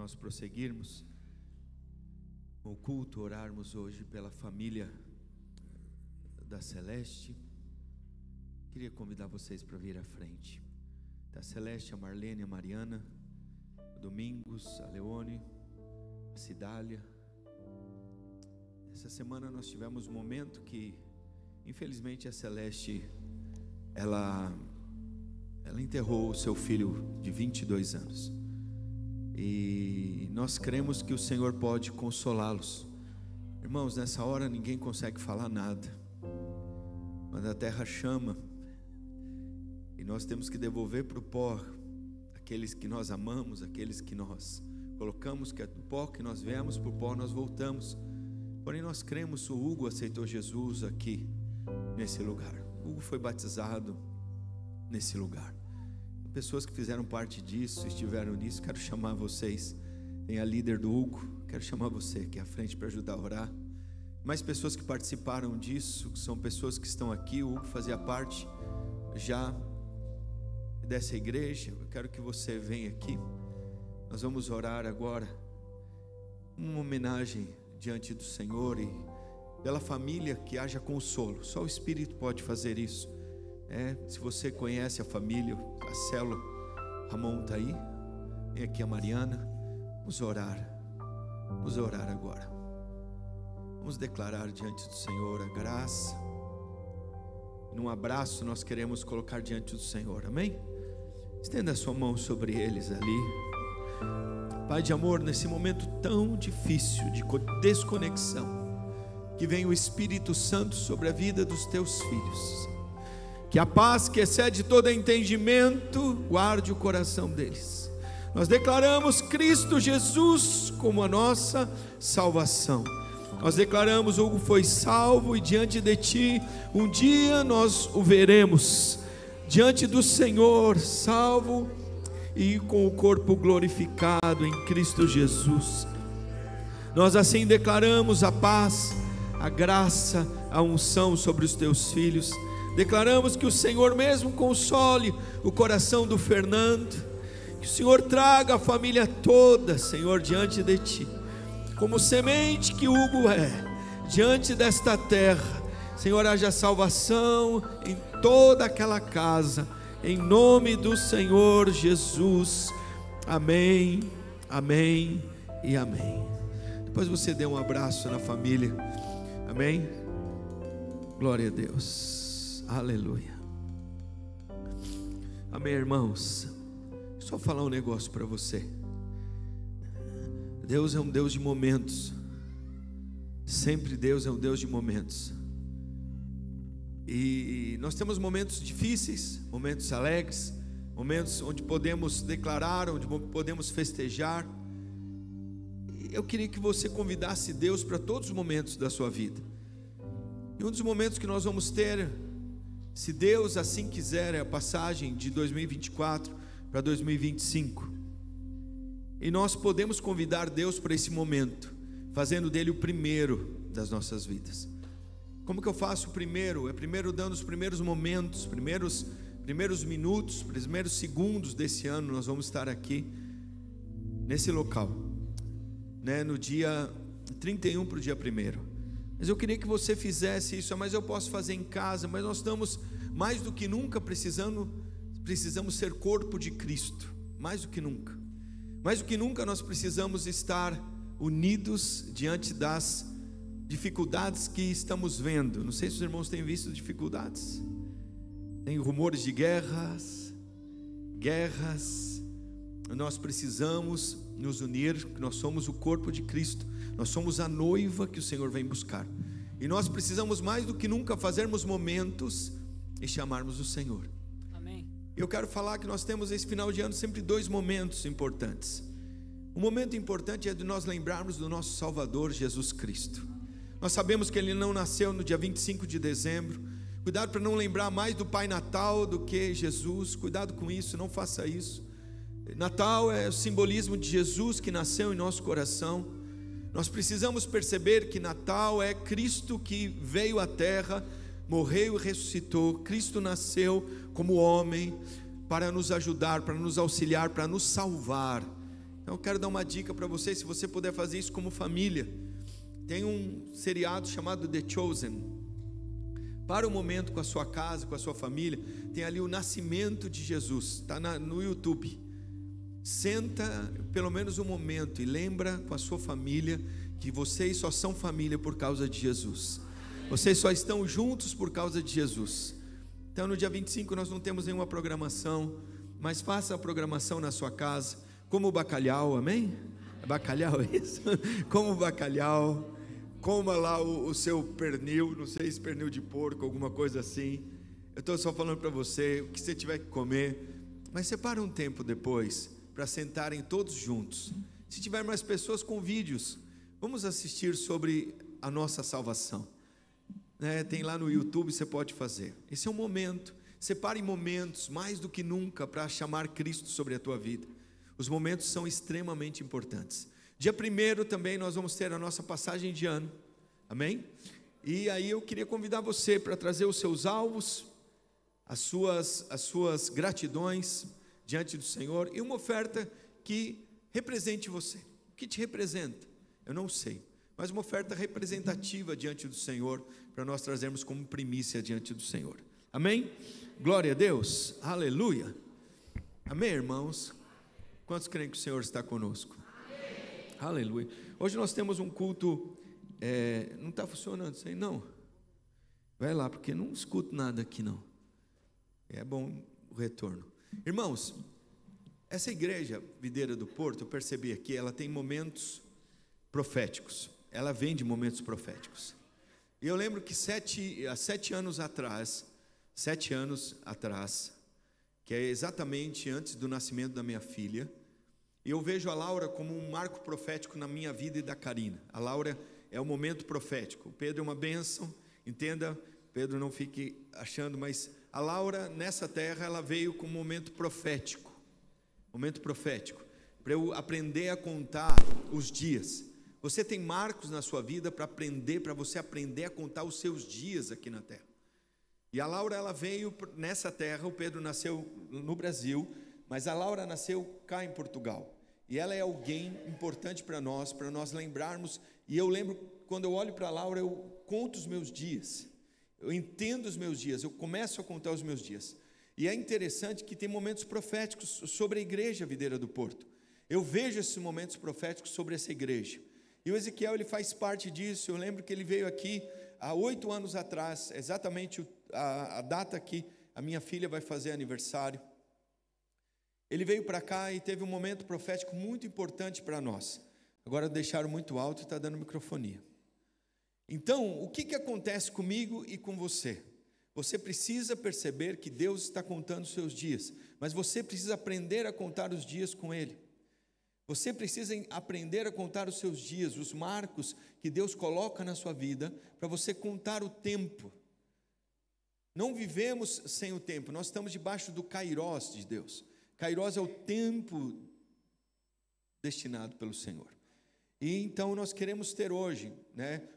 nós prosseguirmos com o culto, orarmos hoje pela família da Celeste, queria convidar vocês para vir à frente. Da Celeste, a Marlene, a Mariana, a Domingos, a Leone, a Cidália. Essa semana nós tivemos um momento que, infelizmente, a Celeste, ela enterrou o seu filho de 22 anos. E nós cremos que o Senhor pode consolá-los. Irmãos, nessa hora ninguém consegue falar nada. Quando a terra chama, e nós temos que devolver para o pó aqueles que nós amamos, aqueles que nós colocamos, que é do pó que nós viemos, para o pó nós voltamos. Porém nós cremos, o Hugo aceitou Jesus aqui, nesse lugar. O Hugo foi batizado nesse lugar. Pessoas que fizeram parte disso, estiveram nisso, quero chamar vocês. Tem a líder do Hugo, quero chamar você aqui à frente para ajudar a orar. Mais pessoas que participaram disso, que são pessoas que estão aqui. O Hugo fazia parte já dessa igreja. Eu quero que você venha aqui. Nós vamos orar agora uma homenagem diante do Senhor e pela família, que haja consolo. Só o Espírito pode fazer isso. Se você conhece a família, a célula, Ramon está aí, vem aqui a Mariana, vamos orar agora, vamos declarar diante do Senhor a graça. Num abraço nós queremos colocar diante do Senhor, amém? Estenda a sua mão sobre eles ali. Pai de amor, nesse momento tão difícil de desconexão, que venha o Espírito Santo sobre a vida dos teus filhos. Que a paz que excede todo entendimento guarde o coração deles. Nós declaramos Cristo Jesus como a nossa salvação. Nós declaramos: Hugo foi salvo e diante de ti um dia nós o veremos diante do Senhor, salvo e com o corpo glorificado em Cristo Jesus. Nós assim declaramos a paz, a graça, a unção sobre os teus filhos. Declaramos que o Senhor mesmo console o coração do Fernando, que o Senhor traga a família toda, Senhor, diante de ti, como semente que Hugo é, diante desta terra. Senhor, haja salvação em toda aquela casa, em nome do Senhor Jesus, amém, amém e amém. Depois você dê um abraço na família, amém, glória a Deus. Aleluia. Amém, irmãos. Só falar um negócio para você. Deus é um Deus de momentos. Sempre Deus é um Deus de momentos. E nós temos momentos difíceis, momentos alegres, momentos onde podemos declarar, onde podemos festejar. Eu queria que você convidasse Deus para todos os momentos da sua vida. E um dos momentos que nós vamos ter, se Deus assim quiser, é a passagem de 2024 para 2025. E nós podemos convidar Deus para esse momento, fazendo dele o primeiro das nossas vidas. Como que eu faço o primeiro? É primeiro dando os primeiros momentos, primeiros minutos, primeiros segundos desse ano. Nós vamos estar aqui nesse local, no dia 31 para o dia 1º. Mas eu queria que você fizesse isso. Mas eu posso fazer em casa. Mas nós estamos mais do que nunca precisamos ser corpo de Cristo. Mais do que nunca nós precisamos estar unidos diante das dificuldades que estamos vendo. Não sei se os irmãos têm visto dificuldades. Tem rumores de guerras. Nós precisamos nos unir. Nós somos o corpo de Cristo. Nós somos a noiva que o Senhor vem buscar. E nós precisamos mais do que nunca fazermos momentos e chamarmos o Senhor. Amém. Eu quero falar que nós temos esse final de ano sempre dois momentos importantes. Um momento importante é de nós lembrarmos do nosso Salvador Jesus Cristo. Nós sabemos que Ele não nasceu no dia 25 de dezembro. Cuidado para não lembrar mais do Pai Natal do que Jesus. Cuidado com isso, não faça isso. Natal é o simbolismo de Jesus que nasceu em nosso coração. Nós precisamos perceber que Natal é Cristo que veio à terra, morreu e ressuscitou. Cristo nasceu como homem para nos ajudar, para nos auxiliar, para nos salvar. Então eu quero dar uma dica para você, se você puder fazer isso como família. Tem um seriado chamado The Chosen. Para o momento com a sua casa, com a sua família, tem ali o nascimento de Jesus, está no YouTube. Senta pelo menos um momento e lembra com a sua família que vocês só são família por causa de Jesus. Vocês só estão juntos por causa de Jesus. Então no dia 25 nós não temos nenhuma programação, mas faça a programação na sua casa, como o bacalhau, amém? É bacalhau, é isso? Como o bacalhau. Coma lá o seu pernil, não sei se pernil de porco, alguma coisa assim. Eu estou só falando para você, o que você tiver que comer. Mas separa um tempo depois, para sentarem todos juntos. Se tiver mais pessoas, com vídeos. Vamos assistir sobre a nossa salvação. Tem lá no YouTube, você pode fazer. Esse é um momento. Separe momentos, mais do que nunca, para chamar Cristo sobre a tua vida. Os momentos são extremamente importantes. Dia 1º também nós vamos ter a nossa passagem de ano, amém? E aí eu queria convidar você para trazer os seus alvos, as suas gratidões diante do Senhor, e uma oferta que represente você. O que te representa? Eu não sei, mas uma oferta representativa diante do Senhor, para nós trazermos como primícia diante do Senhor, amém? Glória a Deus, aleluia, amém, irmãos? Quantos creem que o Senhor está conosco? Aleluia. Hoje nós temos um culto, não está funcionando isso aí não? Vai lá, porque não escuto nada aqui não. É bom o retorno. Irmãos, essa igreja Videira do Porto, eu percebi aqui, ela tem momentos proféticos. Ela vem de momentos proféticos. E eu lembro que há 7 anos atrás, que é exatamente antes do nascimento da minha filha, e eu vejo a Laura como um marco profético na minha vida e da Karina. A Laura é um momento profético. O Pedro é uma bênção, entenda, Pedro, não fique achando, mas a Laura nessa terra, ela veio com um momento profético, para eu aprender a contar os dias. Você tem marcos na sua vida para você aprender a contar os seus dias aqui na terra. E a Laura, ela veio nessa terra, o Pedro nasceu no Brasil, mas a Laura nasceu cá em Portugal, e ela é alguém importante para nós lembrarmos. E eu lembro, quando eu olho para a Laura, eu conto os meus dias, eu entendo os meus dias, eu começo a contar os meus dias. E é interessante que tem momentos proféticos sobre a igreja Videira do Porto. Eu vejo esses momentos proféticos sobre essa igreja, e o Ezequiel, ele faz parte disso. Eu lembro que ele veio aqui há 8 anos atrás, exatamente a data que a minha filha vai fazer aniversário. Ele veio para cá e teve um momento profético muito importante para nós. Agora deixaram muito alto e está dando microfonia. Então, o que acontece comigo e com você? Você precisa perceber que Deus está contando os seus dias, mas você precisa aprender a contar os dias com Ele. Você precisa aprender a contar os seus dias, os marcos que Deus coloca na sua vida, para você contar o tempo. Não vivemos sem o tempo, nós estamos debaixo do Kairós de Deus. Kairós é o tempo destinado pelo Senhor. E então nós queremos ter hoje,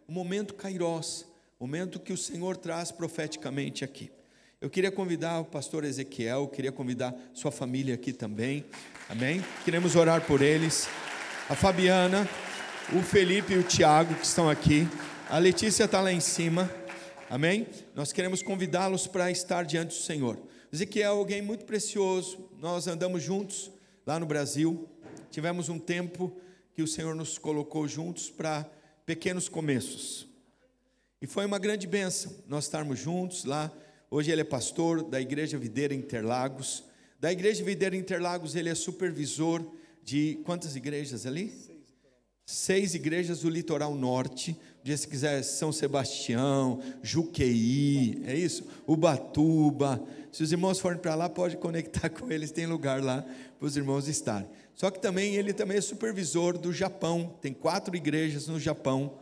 um momento Kairós, momento que o Senhor traz profeticamente aqui. Eu queria convidar o pastor Ezequiel, queria convidar sua família aqui também, amém? Queremos orar por eles, a Fabiana, o Felipe e o Tiago que estão aqui, a Letícia está lá em cima, amém? Nós queremos convidá-los para estar diante do Senhor. Ezequiel é alguém muito precioso, nós andamos juntos lá no Brasil, tivemos um tempo que o Senhor nos colocou juntos para pequenos começos, e foi uma grande bênção nós estarmos juntos lá. Hoje ele é pastor da Igreja Videira Interlagos. Da Igreja Videira Interlagos ele é supervisor de quantas igrejas ali? 6 igrejas do litoral norte. Se quiser, São Sebastião, Juqueí, é isso? Ubatuba. Se os irmãos forem para lá, pode conectar com eles, tem lugar lá para os irmãos estarem. Só que ele também é supervisor do Japão, tem 4 igrejas no Japão,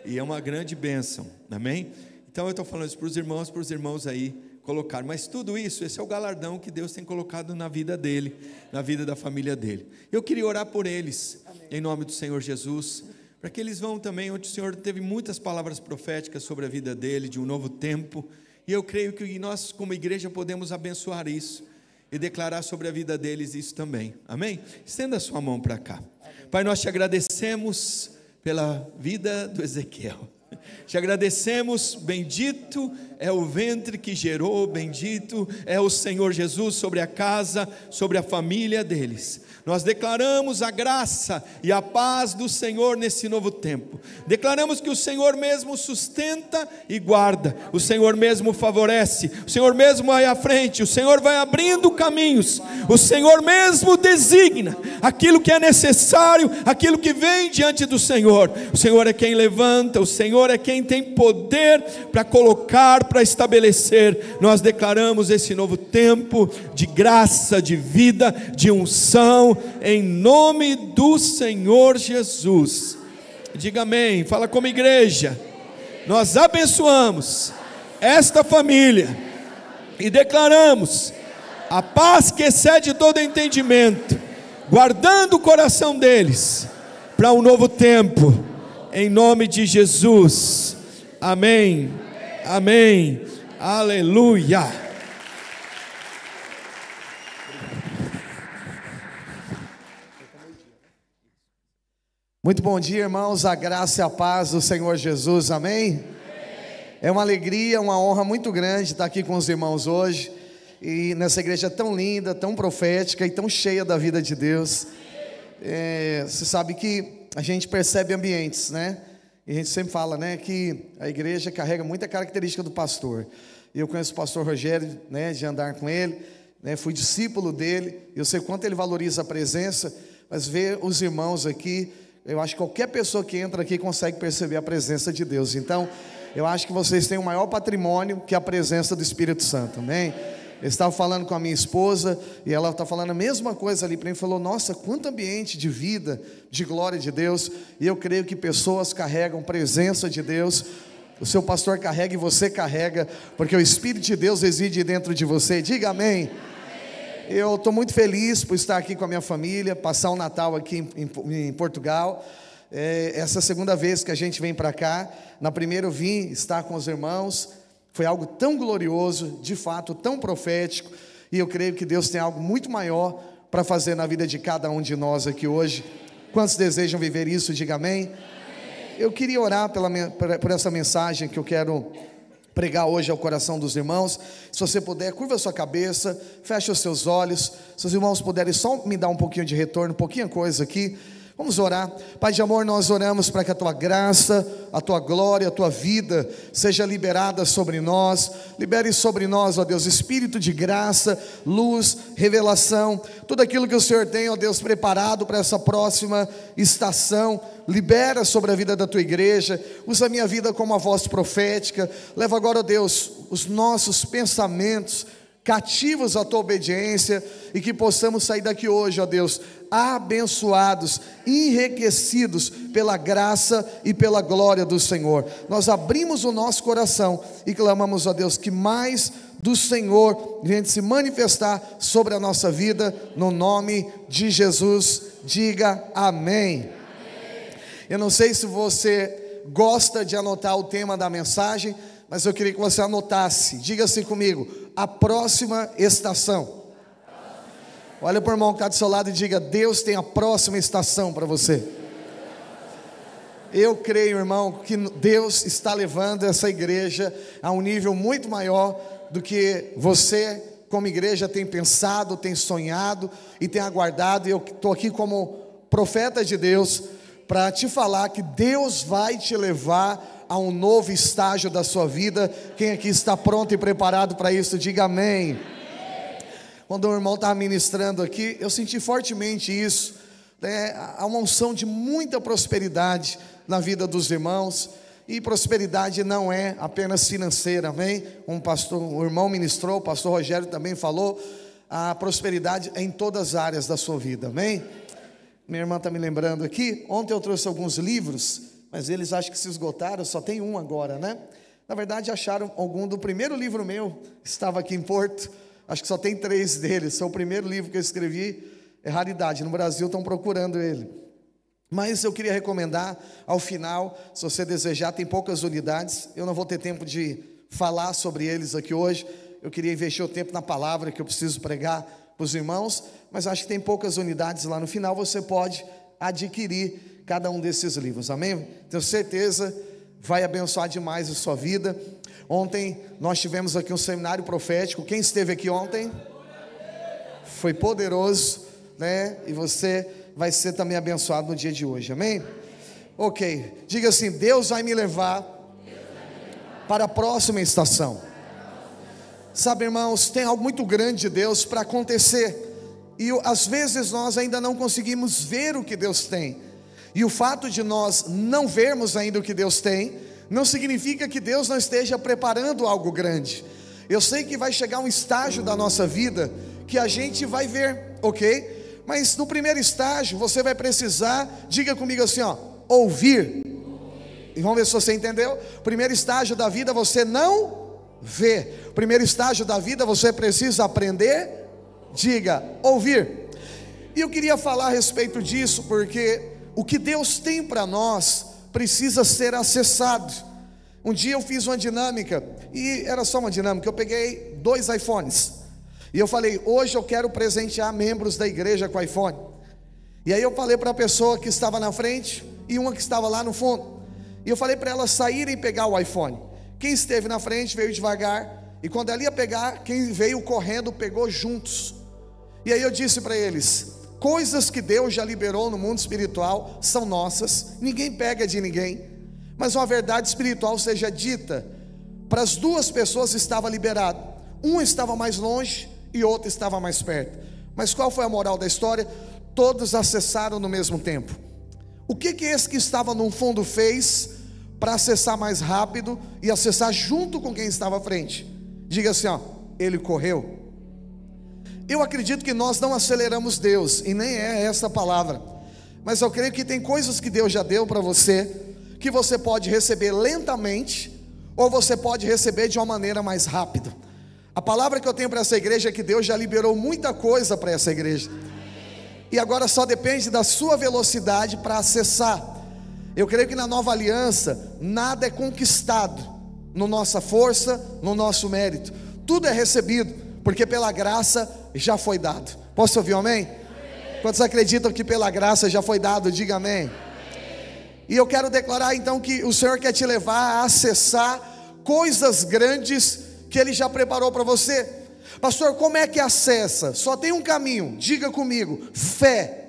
e é uma grande bênção, amém? Então eu estou falando isso para os irmãos aí colocar, mas tudo isso, esse é o galardão que Deus tem colocado na vida dele, na vida da família dele. Eu queria orar por eles, amém, em nome do Senhor Jesus, para que eles vão também, onde o Senhor teve muitas palavras proféticas sobre a vida dele, de um novo tempo, e eu creio que nós como igreja podemos abençoar isso. e declarar sobre a vida deles isso também, amém? Estenda a sua mão para cá. Pai, nós te agradecemos pela vida do Ezequiel. Te agradecemos, bendito é o ventre que gerou, bendito é o Senhor Jesus sobre a casa, sobre a família deles. Nós declaramos a graça e a paz do Senhor nesse novo tempo. Declaramos que o Senhor mesmo sustenta e guarda, o Senhor mesmo favorece, o Senhor mesmo vai à frente, o Senhor vai abrindo caminhos, o Senhor mesmo designa aquilo que é necessário, aquilo que vem diante do Senhor. O Senhor é quem levanta, o Senhor é quem tem poder para colocar, para estabelecer. Nós declaramos esse novo tempo de graça, de vida, de unção, em nome do Senhor Jesus. Diga amém, fala como igreja. Nós abençoamos esta família e declaramos a paz que excede todo entendimento, guardando o coração deles para um novo tempo, em nome de Jesus. Amém, amém, aleluia. Muito bom dia, irmãos, a graça e a paz do Senhor Jesus, amém? É uma alegria, uma honra muito grande estar aqui com os irmãos hoje, e nessa igreja tão linda, tão profética e tão cheia da vida de Deus. Você sabe que a gente percebe ambientes, né? E a gente sempre fala, né, que a igreja carrega muita característica do pastor. E eu conheço o pastor Rogério, né, de andar com ele, né, fui discípulo dele, eu sei quanto ele valoriza a presença, mas ver os irmãos aqui, eu acho que qualquer pessoa que entra aqui consegue perceber a presença de Deus. Então, eu acho que vocês têm o maior patrimônio, que é a presença do Espírito Santo, amém? Eu estava falando com a minha esposa, e ela está falando a mesma coisa ali para mim, falou, nossa, quanto ambiente de vida, de glória de Deus, e eu creio que pessoas carregam presença de Deus, o seu pastor carrega e você carrega, porque o Espírito de Deus reside dentro de você, diga amém. Eu estou muito feliz por estar aqui com a minha família, passar o Natal aqui em Portugal. Essa segunda vez que a gente vem para cá. Na primeira eu vim estar com os irmãos, foi algo tão glorioso, de fato tão profético, e eu creio que Deus tem algo muito maior para fazer na vida de cada um de nós aqui hoje. Quantos desejam viver isso? Diga amém. Eu queria orar por essa mensagem que eu quero pregar hoje ao coração dos irmãos. Se você puder, curva a sua cabeça, feche os seus olhos. Se os irmãos puderem só me dar um pouquinho de retorno, pouquinha coisa aqui. Vamos orar. Pai de amor, nós oramos para que a Tua graça, a Tua glória, a Tua vida seja liberada sobre nós. Libere sobre nós, ó Deus, espírito de graça, luz, revelação, tudo aquilo que o Senhor tem, ó Deus, preparado para essa próxima estação. Libera sobre a vida da Tua igreja. Usa a minha vida como a voz profética. Leva agora, ó Deus, os nossos pensamentos cativos à Tua obediência, e que possamos sair daqui hoje, ó Deus, abençoados, enriquecidos pela graça e pela glória do Senhor. Nós abrimos o nosso coração e clamamos, ó Deus, que mais do Senhor venha se manifestar sobre a nossa vida, no nome de Jesus. Diga amém. Eu não sei se você gosta de anotar o tema da mensagem, mas eu queria que você anotasse. Diga assim comigo: a próxima estação. Olha para o irmão que está do seu lado e diga: Deus tem a próxima estação para você. Eu creio, irmão, que Deus está levando essa igreja a um nível muito maior do que você, como igreja, tem pensado, tem sonhado e tem aguardado. E eu estou aqui como profeta de Deus para te falar que Deus vai te levar a um novo estágio da sua vida. Quem aqui está pronto e preparado para isso, diga amém. Quando o irmão estava ministrando aqui, eu senti fortemente isso, né? Há uma unção de muita prosperidade na vida dos irmãos, e prosperidade não é apenas financeira, amém? O irmão ministrou, o pastor Rogério também falou, a prosperidade é em todas as áreas da sua vida, amém? Minha irmã está me lembrando aqui, ontem eu trouxe alguns livros, mas eles acham que se esgotaram, só tem um agora, né? Na verdade acharam algum do primeiro livro meu, estava aqui em Porto, acho que só tem 3 deles, é o primeiro livro que eu escrevi, é raridade, no Brasil estão procurando ele. Mas eu queria recomendar, ao final, se você desejar, tem poucas unidades, eu não vou ter tempo de falar sobre eles aqui hoje, eu queria investir o tempo na palavra que eu preciso pregar para os irmãos, mas acho que tem poucas unidades lá no final, você pode adquirir cada um desses livros, amém? Tenho certeza, vai abençoar demais a sua vida. Ontem nós tivemos aqui um seminário profético. Quem esteve aqui ontem? Foi poderoso, né? E você vai ser também abençoado no dia de hoje, amém? Ok, diga assim: Deus vai me levar para a próxima estação. Sabe, irmãos, tem algo muito grande de Deus para acontecer, e às vezes nós ainda não conseguimos ver o que Deus tem, e o fato de nós não vermos ainda o que Deus tem, não significa que Deus não esteja preparando algo grande. Eu sei que vai chegar um estágio da nossa vida que a gente vai ver, ok? Mas no primeiro estágio você vai precisar, diga comigo assim, ó, ouvir. E vamos ver se você entendeu. Primeiro estágio da vida você não vê. Primeiro estágio da vida você precisa aprender, diga, ouvir. E eu queria falar a respeito disso, porque o que Deus tem para nós precisa ser acessado. Um dia eu fiz uma dinâmica, e era só uma dinâmica, eu peguei 2 iPhones, e eu falei, hoje eu quero presentear membros da igreja com iPhone. E aí eu falei para a pessoa que estava na frente, e uma que estava lá no fundo, e eu falei para elas saírem e pegar o iPhone. Quem esteve na frente veio devagar, e quando ela ia pegar, quem veio correndo pegou juntos. E aí eu disse para eles, coisas que Deus já liberou no mundo espiritual são nossas, ninguém pega de ninguém, mas uma verdade espiritual seja dita. Para as 2 pessoas estava liberado, um estava mais longe e outro estava mais perto, mas qual foi a moral da história? Todos acessaram no mesmo tempo. O que esse que estava no fundo fez para acessar mais rápido e acessar junto com quem estava à frente? Diga assim, ó, ele correu. Eu acredito que nós não aceleramos Deus, e nem é essa a palavra, mas eu creio que tem coisas que Deus já deu para você, que você pode receber lentamente, ou você pode receber de uma maneira mais rápida. A palavra que eu tenho para essa igreja é que Deus já liberou muita coisa para essa igreja, e agora só depende da sua velocidade para acessar. Eu creio que na nova aliança, nada é conquistado no nossa força, no nosso mérito, tudo é recebido, porque pela graça já foi dado. Posso ouvir um amém? Amém. Quantos acreditam que pela graça já foi dado? Diga amém. Amém. E eu quero declarar então que o Senhor quer te levar a acessar coisas grandes que Ele já preparou para você. Pastor, como é que acessa? Só tem um caminho, diga comigo, fé.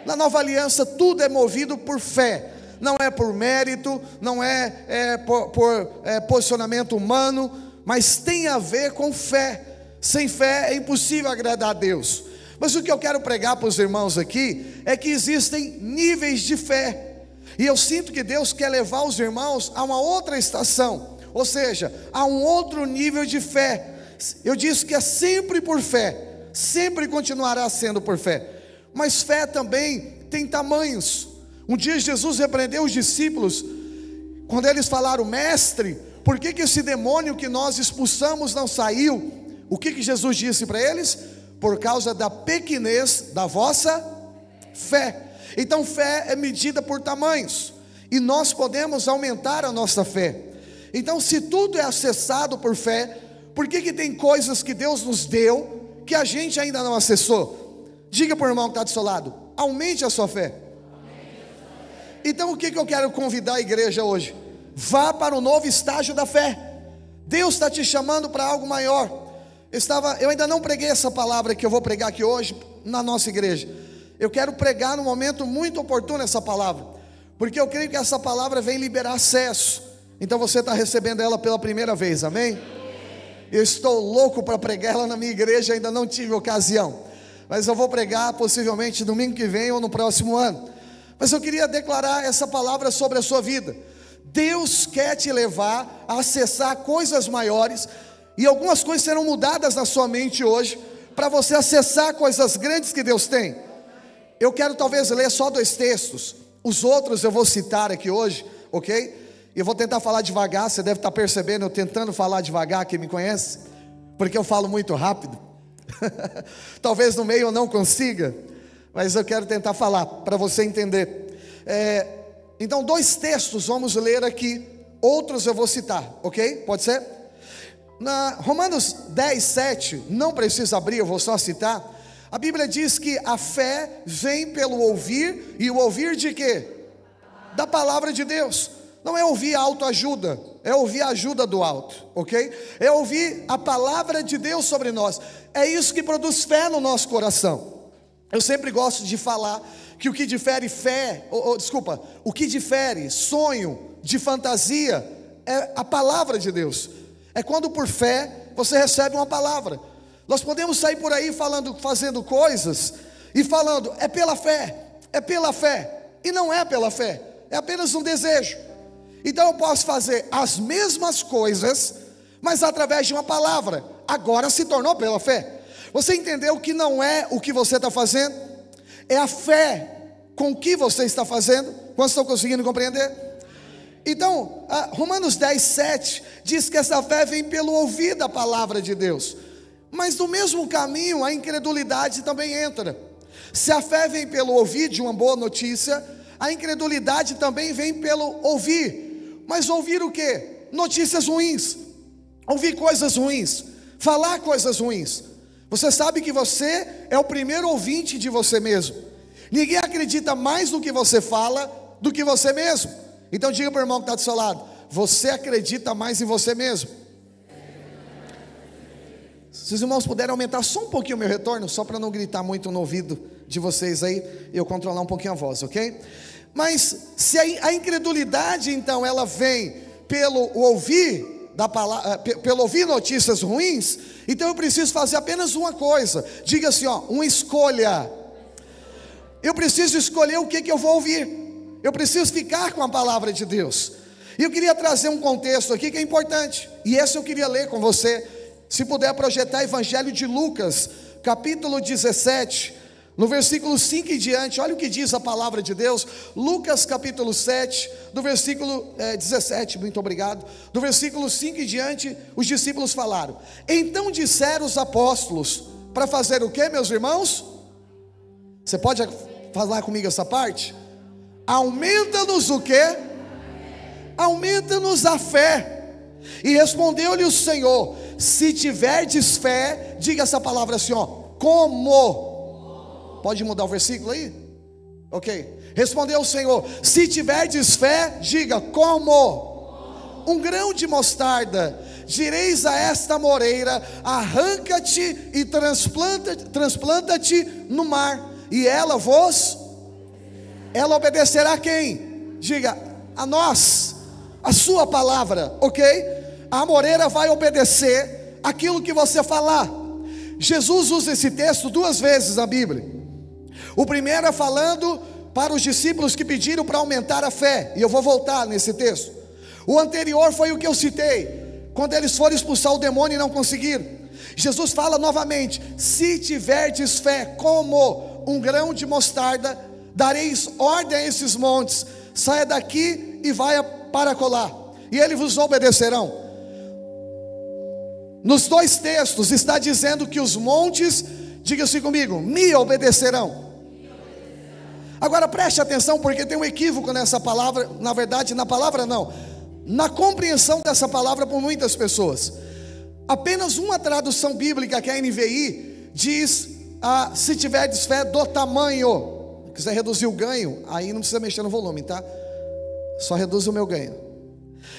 Na nova aliança tudo é movido por fé, não é por mérito, não é por posicionamento humano, mas tem a ver com fé. Sem fé é impossível agradar a Deus. Mas o que eu quero pregar para os irmãos aqui é que existem níveis de fé, e eu sinto que Deus quer levar os irmãos a uma outra estação, ou seja, a um outro nível de fé. Eu disse que é sempre por fé, sempre continuará sendo por fé, mas fé também tem tamanhos. Um dia Jesus repreendeu os discípulos, quando eles falaram, mestre, por que esse demônio que nós expulsamos não saiu? O que Jesus disse para eles? Por causa da pequenez da vossa fé. Então fé é medida por tamanhos, e nós podemos aumentar a nossa fé. Então se tudo é acessado por fé, por que tem coisas que Deus nos deu, que a gente ainda não acessou? Diga para o irmão que está do seu lado, aumente a sua fé. Então o que eu quero convidar a igreja hoje? Vá para o novo estágio da fé. Deus está te chamando para algo maior. Eu ainda não preguei essa palavra que eu vou pregar aqui hoje na nossa igreja. Eu quero pregar num momento muito oportuno essa palavra, porque eu creio que essa palavra vem liberar acesso. Então você está recebendo ela pela primeira vez, amém? Eu estou louco para pregar ela na minha igreja, ainda não tive ocasião, mas eu vou pregar possivelmente domingo que vem ou no próximo ano. Mas eu queria declarar essa palavra sobre a sua vida. Deus quer te levar a acessar coisas maiores, e algumas coisas serão mudadas na sua mente hoje, para você acessar coisas grandes que Deus tem. Eu quero talvez ler só 2 textos, os outros eu vou citar aqui hoje, ok? Eu vou tentar falar devagar, você deve estar percebendo, eu tentando falar devagar, quem me conhece, porque eu falo muito rápido. Talvez no meio eu não consiga, mas eu quero tentar falar, para você entender. Então 2 textos vamos ler aqui, outros eu vou citar, ok? Pode ser? Na Romanos 10, 7, não precisa abrir, eu vou só citar. A Bíblia diz que a fé vem pelo ouvir, e o ouvir de quê? Da palavra de Deus. Não é ouvir autoajuda, é ouvir a ajuda do alto, ok? É ouvir a palavra de Deus sobre nós. É isso que produz fé no nosso coração. Eu sempre gosto de falar que o que difere fé, o que difere sonho de fantasia é a palavra de Deus. É quando por fé você recebe uma palavra. Nós podemos sair por aí fazendo coisas e falando, é pela fé, e não é pela fé, é apenas um desejo. Então eu posso fazer as mesmas coisas, mas através de uma palavra. Agora se tornou pela fé. Você entendeu que não é o que você está fazendo, é a fé com o que você está fazendo? Quantos estão conseguindo compreender? Então, Romanos 10, 7 diz que essa fé vem pelo ouvir da palavra de Deus. Mas no mesmo caminho a incredulidade também entra. Se a fé vem pelo ouvir de uma boa notícia, a incredulidade também vem pelo ouvir. Mas ouvir o quê? Notícias ruins, ouvir coisas ruins, falar coisas ruins. Você sabe que você é o primeiro ouvinte de você mesmo. Ninguém acredita mais no que você fala do que você mesmo. Então diga para o irmão que está do seu lado, você acredita mais em você mesmo. Se os irmãos puderem aumentar só um pouquinho o meu retorno, só para não gritar muito no ouvido de vocês aí, eu controlar um pouquinho a voz, ok? Mas se a incredulidade então ela vem pelo ouvir da palavra, pelo ouvir notícias ruins, então eu preciso fazer apenas uma coisa. Diga assim, uma escolha. Eu preciso escolher o que eu vou ouvir. Eu preciso ficar com a palavra de Deus. E eu queria trazer um contexto aqui que é importante, e esse eu queria ler com você. Se puder projetar Evangelho de Lucas, capítulo 17, no versículo 5 em diante, olha o que diz a palavra de Deus. Lucas capítulo 7, do versículo 17, muito obrigado. Do versículo 5 em diante, os discípulos falaram. Então disseram os apóstolos, para fazer o que, meus irmãos? Você pode falar comigo essa parte? Aumenta-nos o quê? Aumenta-nos a fé. E respondeu-lhe o Senhor, se tiverdes fé, diga essa palavra assim, como? Pode mudar o versículo aí? Ok. Respondeu o Senhor, se tiverdes fé, diga como? Um grão de mostarda, direis a esta moreira, arranca-te e transplanta-te no mar, e ela obedecerá a quem? Diga, a nós, a sua palavra, ok? A amoreira vai obedecer aquilo que você falar. Jesus usa esse texto duas vezes na Bíblia. O primeiro é falando para os discípulos que pediram para aumentar a fé, e eu vou voltar nesse texto. O anterior foi o que eu citei, quando eles foram expulsar o demônio e não conseguiram. Jesus fala novamente, se tiverdes fé como um grão de mostarda, dareis ordem a esses montes, saia daqui e vai para colar, e eles vos obedecerão. Nos dois textos está dizendo que os montes, diga-se comigo, me obedecerão. Agora preste atenção, porque tem um equívoco nessa palavra, na verdade, na palavra não, na compreensão dessa palavra por muitas pessoas. Apenas uma tradução bíblica, que é a NVI, diz, se tiverdes fé do tamanho. Se quiser reduzir o ganho, aí não precisa mexer no volume, tá? Só reduz o meu ganho.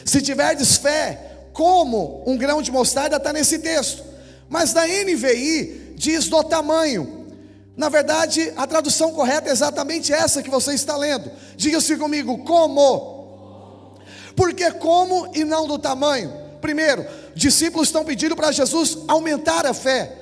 Se tiverdes fé como um grão de mostarda, está nesse texto. Mas na NVI diz do tamanho. Na verdade, a tradução correta é exatamente essa que você está lendo. Diga-se comigo, como? Por que como e não do tamanho? Primeiro, discípulos estão pedindo para Jesus aumentar a fé.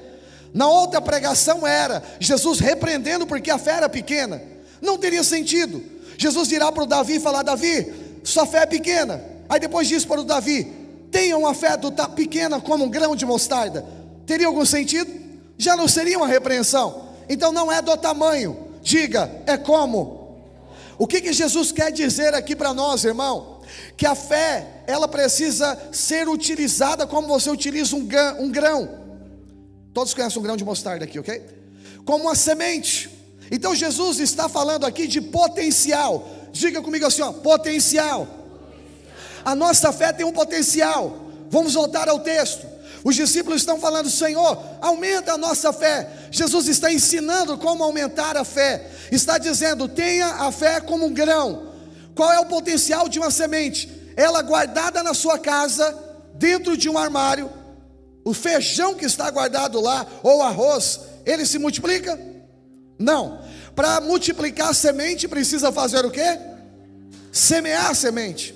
Na outra pregação era Jesus repreendendo porque a fé era pequena. Não teria sentido. Jesus dirá para o Davi e falar, Davi, sua fé é pequena. Aí depois diz para o Davi, tenha uma fé pequena como um grão de mostarda. Teria algum sentido? Já não seria uma repreensão. Então não é do tamanho, diga, é como. O que Jesus quer dizer aqui para nós, irmão? Que a fé, ela precisa ser utilizada como você utiliza um grão. Todos conhecem um grão de mostarda aqui, ok? Como uma semente. Então Jesus está falando aqui de potencial. Diga comigo assim, potencial. A nossa fé tem um potencial. Vamos voltar ao texto. Os discípulos estão falando: Senhor, aumenta a nossa fé. Jesus está ensinando como aumentar a fé. Está dizendo: tenha a fé como um grão. Qual é o potencial de uma semente? Ela guardada na sua casa, dentro de um armário. O feijão que está guardado lá, ou arroz, ele se multiplica? Não. Para multiplicar a semente, precisa fazer o quê? Semear a semente.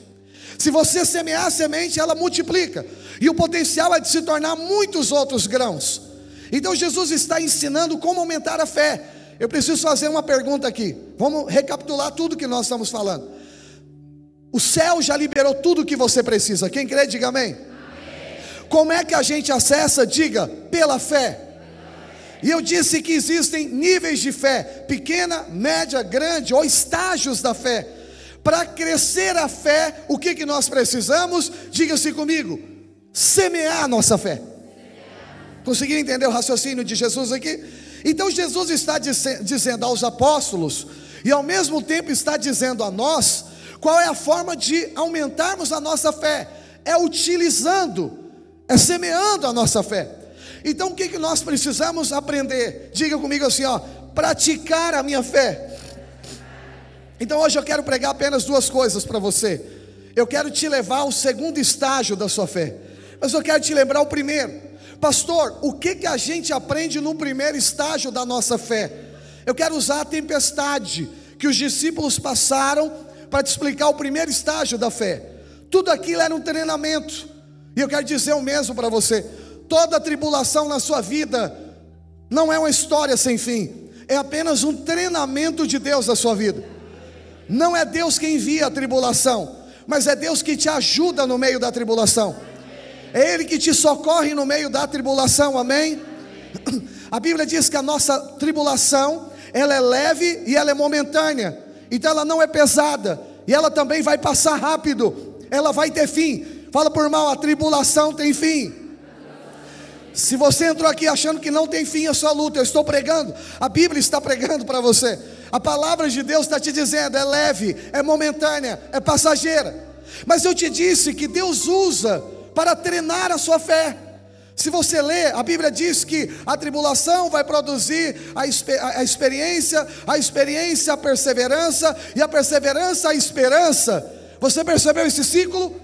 Se você semear a semente, ela multiplica. E o potencial é de se tornar muitos outros grãos. Então Jesus está ensinando como aumentar a fé. Eu preciso fazer uma pergunta aqui. Vamos recapitular tudo que nós estamos falando. O céu já liberou tudo o que você precisa. Quem crê, diga amém. Como é que a gente acessa? Diga: pela fé. E eu disse que existem níveis de fé: pequena, média, grande, ou estágios da fé. Para crescer a fé, o que nós precisamos? Diga-se comigo: semear a nossa fé. Conseguiram entender o raciocínio de Jesus aqui? Então Jesus está dizendo aos apóstolos, e ao mesmo tempo está dizendo a nós, qual é a forma de aumentarmos a nossa fé? É utilizando, é semeando a nossa fé. Então o que nós precisamos aprender? Diga comigo assim, ó: praticar a minha fé. Então hoje eu quero pregar apenas duas coisas para você. Eu quero te levar ao segundo estágio da sua fé, mas eu quero te lembrar o primeiro. Pastor, o que a gente aprende no primeiro estágio da nossa fé? Eu quero usar a tempestade que os discípulos passaram para te explicar o primeiro estágio da fé. Tudo aquilo era um treinamento. E eu quero dizer o mesmo para você: toda tribulação na sua vida não é uma história sem fim, é apenas um treinamento de Deus na sua vida. Não é Deus que envia a tribulação, mas é Deus que te ajuda no meio da tribulação. É Ele que te socorre no meio da tribulação, amém? A Bíblia diz que a nossa tribulação, ela é leve e ela é momentânea. Então ela não é pesada, e ela também vai passar rápido. Ela vai ter fim. Fala por mal: a tribulação tem fim. Se você entrou aqui achando que não tem fim a sua luta, eu estou pregando, a Bíblia está pregando para você. A palavra de Deus está te dizendo: é leve, é momentânea, é passageira. Mas eu te disse que Deus usa para treinar a sua fé. Se você ler, a Bíblia diz que a tribulação vai produzir a experiência, a perseverança, e a perseverança, a esperança. Você percebeu esse ciclo?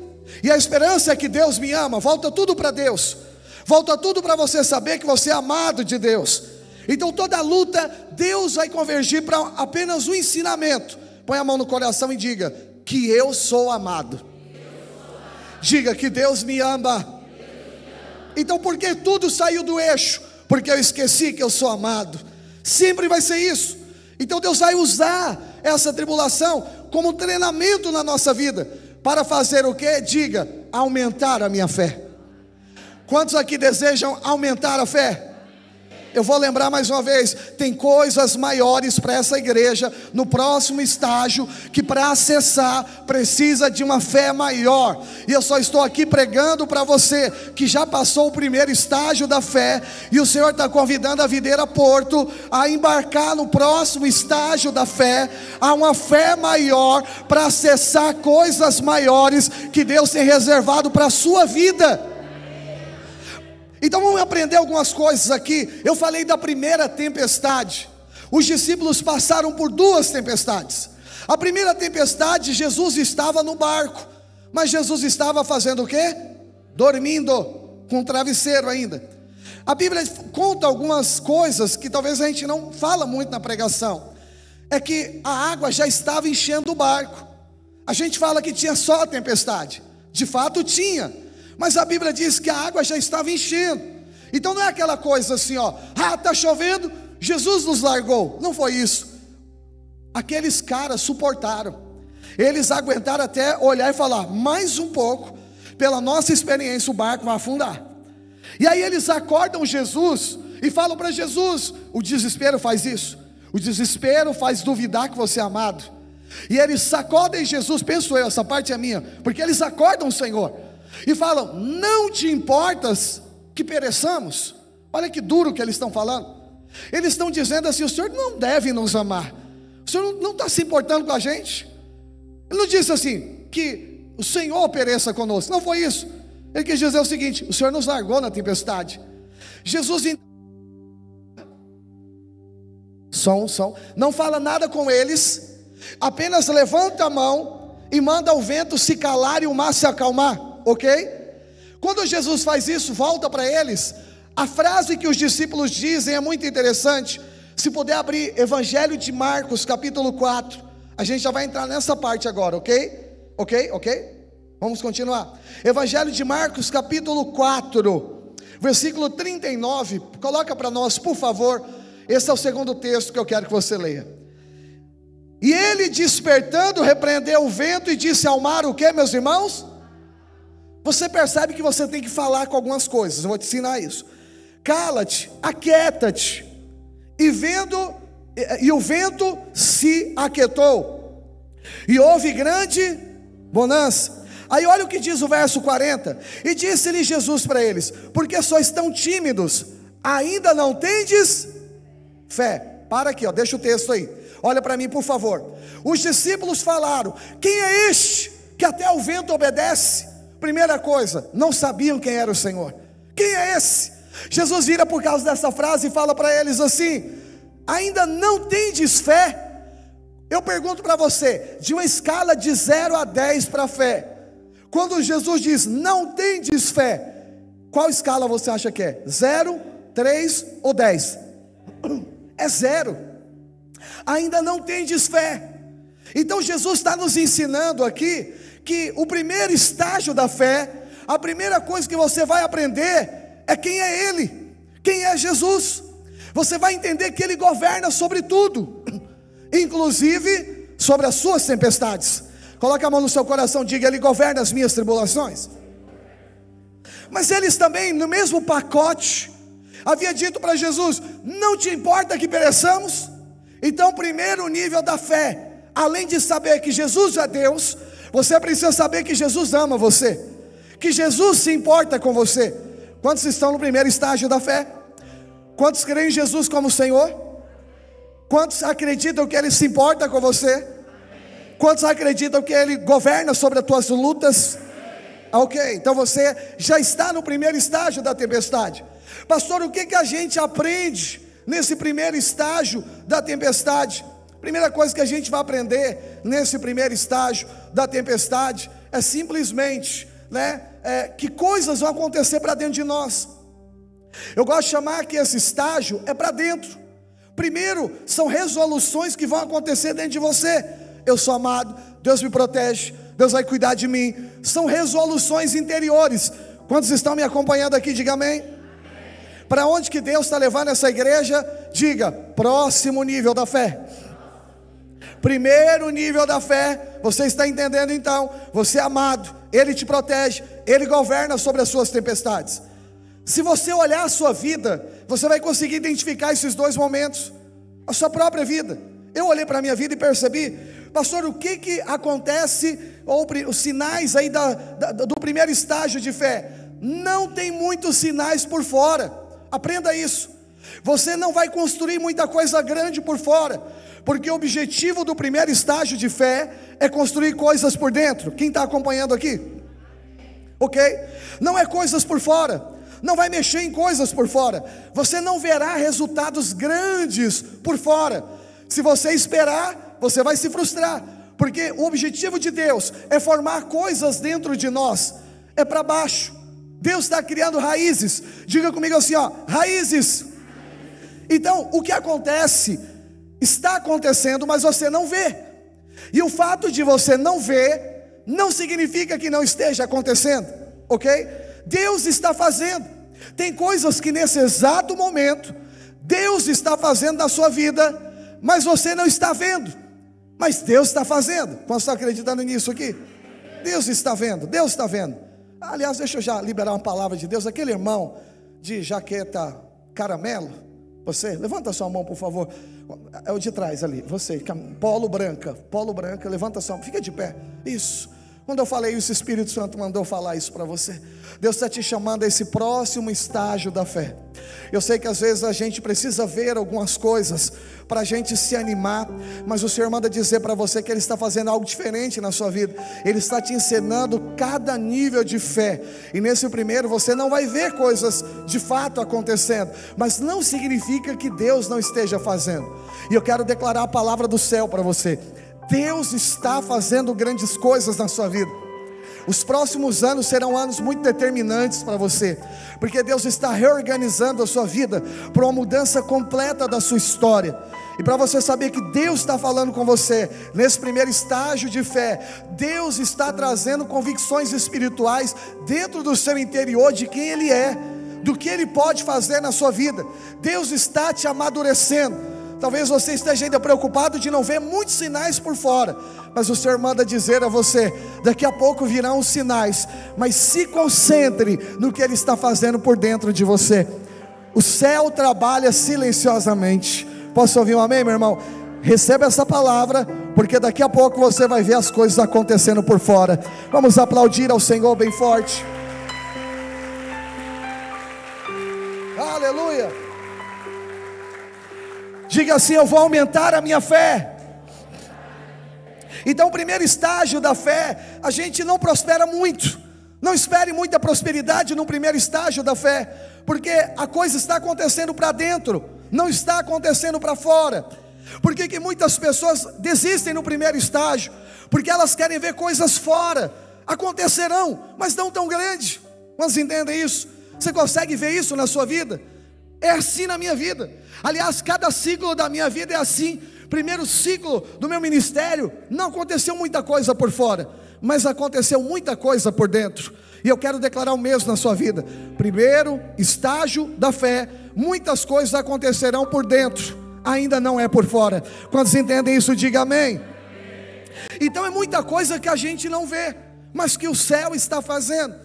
E a esperança é que Deus me ama. Volta tudo para Deus. Volta tudo para você saber que você é amado de Deus. Então toda luta, Deus vai convergir para apenas um ensinamento. Põe a mão no coração e diga: que eu sou amado. Diga: que Deus me ama. Então por que tudo saiu do eixo? Porque eu esqueci que eu sou amado. Sempre vai ser isso. Então Deus vai usar essa tribulação como treinamento na nossa vida. Para fazer o quê? Diga: aumentar a minha fé. Quantos aqui desejam aumentar a fé? Eu vou lembrar mais uma vez: tem coisas maiores para essa igreja no próximo estágio, que para acessar precisa de uma fé maior. E eu só estou aqui pregando para você que já passou o primeiro estágio da fé, e o Senhor está convidando a Videira Porto a embarcar no próximo estágio da fé. Há uma fé maior para acessar coisas maiores que Deus tem reservado para a sua vida. Então vamos aprender algumas coisas aqui. Eu falei da primeira tempestade. Os discípulos passaram por duas tempestades. A primeira tempestade, Jesus estava no barco, mas Jesus estava fazendo o quê? Dormindo, com um travesseiro ainda. A Bíblia conta algumas coisas que talvez a gente não fala muito na pregação. É que a água já estava enchendo o barco. A gente fala que tinha só a tempestade. De fato tinha, mas a Bíblia diz que a água já estava enchendo. Então não é aquela coisa assim, ó: está chovendo, Jesus nos largou. Não foi isso. Aqueles caras suportaram. Eles aguentaram até olhar e falar: mais um pouco, pela nossa experiência o barco vai afundar. E aí eles acordam Jesus e falam para Jesus. O desespero faz isso. O desespero faz duvidar que você é amado. E eles sacodem Jesus, penso eu, essa parte é minha, porque eles acordam o Senhor e falam: não te importas que pereçamos? Olha que duro que eles estão falando. Eles estão dizendo assim: o Senhor não deve nos amar. O Senhor não está se importando com a gente. Ele não disse assim: que o Senhor pereça conosco. Não foi isso. Ele quis dizer o seguinte: o Senhor nos largou na tempestade. Jesus não fala nada com eles, apenas levanta a mão e manda o vento se calar e o mar se acalmar, ok? Quando Jesus faz isso, volta para eles. A frase que os discípulos dizem é muito interessante. Se puder abrir Evangelho de Marcos, capítulo 4, a gente já vai entrar nessa parte agora, ok? Ok? Vamos continuar. Evangelho de Marcos, capítulo 4, versículo 39, coloca para nós, por favor. Esse é o segundo texto que eu quero que você leia. E ele, despertando, repreendeu o vento e disse ao mar: o que, meus irmãos? Você percebe que você tem que falar com algumas coisas, eu vou te ensinar isso. Cala-te, aquieta-te. E o vento se aquietou, e houve grande bonança. Aí olha o que diz o verso 40. E disse-lhe Jesus para eles: porque sois tão tímidos, ainda não tendes fé? Para aqui, deixa o texto aí, olha para mim por favor. Os discípulos falaram: quem é este que até o vento obedece? Primeira coisa, não sabiam quem era o Senhor. Quem é esse? Jesus vira por causa dessa frase e fala para eles assim: ainda não tendes fé? Eu pergunto para você, de uma escala de 0 a 10 para fé, quando Jesus diz não tendes fé, qual escala você acha que é? 0, 3 ou 10? É 0. Ainda não tendes fé. Então Jesus está nos ensinando aqui que o primeiro estágio da fé, a primeira coisa que você vai aprender é quem é Ele, quem é Jesus. Você vai entender que Ele governa sobre tudo, inclusive sobre as suas tempestades. Coloque a mão no seu coração, diga: Ele governa as minhas tribulações. Mas eles também, no mesmo pacote, havia dito para Jesus: não te importa que pereçamos? Então, primeiro nível da fé, além de saber que Jesus é Deus, você precisa saber que Jesus ama você, que Jesus se importa com você. Quantos estão no primeiro estágio da fé? Quantos creem em Jesus como Senhor? Quantos acreditam que Ele se importa com você? Quantos acreditam que Ele governa sobre as tuas lutas? Ok, então você já está no primeiro estágio da tempestade. Pastor, o que a gente aprende nesse primeiro estágio da tempestade? Primeira coisa que a gente vai aprender nesse primeiro estágio da tempestade é simplesmente, que coisas vão acontecer para dentro de nós. Eu gosto de chamar que esse estágio é para dentro. Primeiro, são resoluções que vão acontecer dentro de você. Eu sou amado, Deus me protege, Deus vai cuidar de mim. São resoluções interiores. Quantos estão me acompanhando aqui? Diga amém. Para onde que Deus está levando essa igreja? Diga: próximo nível da fé. Primeiro nível da fé, você está entendendo então? Você é amado, Ele te protege, Ele governa sobre as suas tempestades. Se você olhar a sua vida, você vai conseguir identificar esses dois momentos. A sua própria vida. Eu olhei para a minha vida e percebi: pastor, o que acontece, ou os sinais aí do primeiro estágio de fé? Não tem muitos sinais por fora. Aprenda isso. Você não vai construir muita coisa grande por fora, porque o objetivo do primeiro estágio de fé é construir coisas por dentro. Quem está acompanhando aqui? Ok? Não é coisas por fora. Não vai mexer em coisas por fora. Você não verá resultados grandes por fora. Se você esperar, você vai se frustrar, porque o objetivo de Deus é formar coisas dentro de nós. É para baixo. Deus está criando raízes. Diga comigo assim, raízes. Então, o que acontece, está acontecendo, mas você não vê. E o fato de você não ver, não significa que não esteja acontecendo, ok? Deus está fazendo. Tem coisas que nesse exato momento, Deus está fazendo na sua vida, mas você não está vendo. Mas Deus está fazendo. Quantos estão acreditando nisso aqui? Deus está vendo, Deus está vendo. Aliás, deixa eu já liberar uma palavra de Deus. Aquele irmão de jaqueta caramelo, você, levanta sua mão por favor. É o de trás ali, você, polo branca, levanta sua mão, fica de pé. Isso. Quando eu falei isso, o Espírito Santo mandou falar isso para você. Deus está te chamando a esse próximo estágio da fé. Eu sei que às vezes a gente precisa ver algumas coisas para a gente se animar, mas o Senhor manda dizer para você que Ele está fazendo algo diferente na sua vida. Ele está te ensinando cada nível de fé, e nesse primeiro você não vai ver coisas de fato acontecendo, mas não significa que Deus não esteja fazendo. E eu quero declarar a palavra do céu para você: Deus está fazendo grandes coisas na sua vida. Os próximos anos serão anos muito determinantes para você, porque Deus está reorganizando a sua vida para uma mudança completa da sua história. E para você saber que Deus está falando com você nesse primeiro estágio de fé, Deus está trazendo convicções espirituais dentro do seu interior de quem Ele é, do que Ele pode fazer na sua vida. Deus está te amadurecendo. Talvez você esteja ainda preocupado de não ver muitos sinais por fora, mas o Senhor manda dizer a você: daqui a pouco virão os sinais, mas se concentre no que Ele está fazendo por dentro de você. O céu trabalha silenciosamente. Posso ouvir um amém, meu irmão? Receba essa palavra, porque daqui a pouco você vai ver as coisas acontecendo por fora. Vamos aplaudir ao Senhor bem forte. Aleluia. Diga assim: eu vou aumentar a minha fé. Então o primeiro estágio da fé, a gente não prospera muito. Não espere muita prosperidade no primeiro estágio da fé, porque a coisa está acontecendo para dentro, não está acontecendo para fora. Por que muitas pessoas desistem no primeiro estágio? Porque elas querem ver coisas fora. Acontecerão, mas não tão grande. Mas entendem isso? Você consegue ver isso na sua vida? É assim na minha vida. Aliás, cada ciclo da minha vida é assim. Primeiro ciclo do meu ministério, não aconteceu muita coisa por fora, mas aconteceu muita coisa por dentro. E eu quero declarar o mesmo na sua vida. Primeiro estágio da fé, muitas coisas acontecerão por dentro, ainda não é por fora. Quantos entendem isso, diga amém. Então é muita coisa que a gente não vê, mas que o céu está fazendo.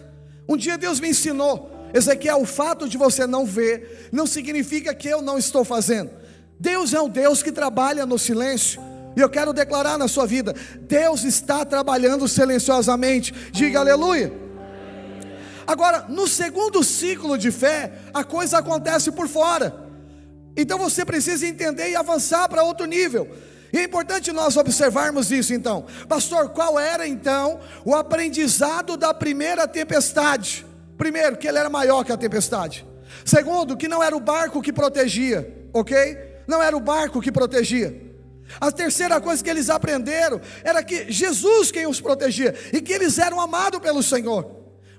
Um dia Deus me ensinou: Ezequiel, o fato de você não ver não significa que eu não estou fazendo. Deus é um Deus que trabalha no silêncio. E eu quero declarar na sua vida: Deus está trabalhando silenciosamente. Diga aleluia. Agora, no segundo ciclo de fé, a coisa acontece por fora. Então você precisa entender e avançar para outro nível. E é importante nós observarmos isso então. Pastor, qual era então o aprendizado da primeira tempestade? Primeiro, que ele era maior que a tempestade. Segundo, que não era o barco que protegia, ok? Não era o barco que protegia. A terceira coisa que eles aprenderam era que Jesus quem os protegia, e que eles eram amados pelo Senhor.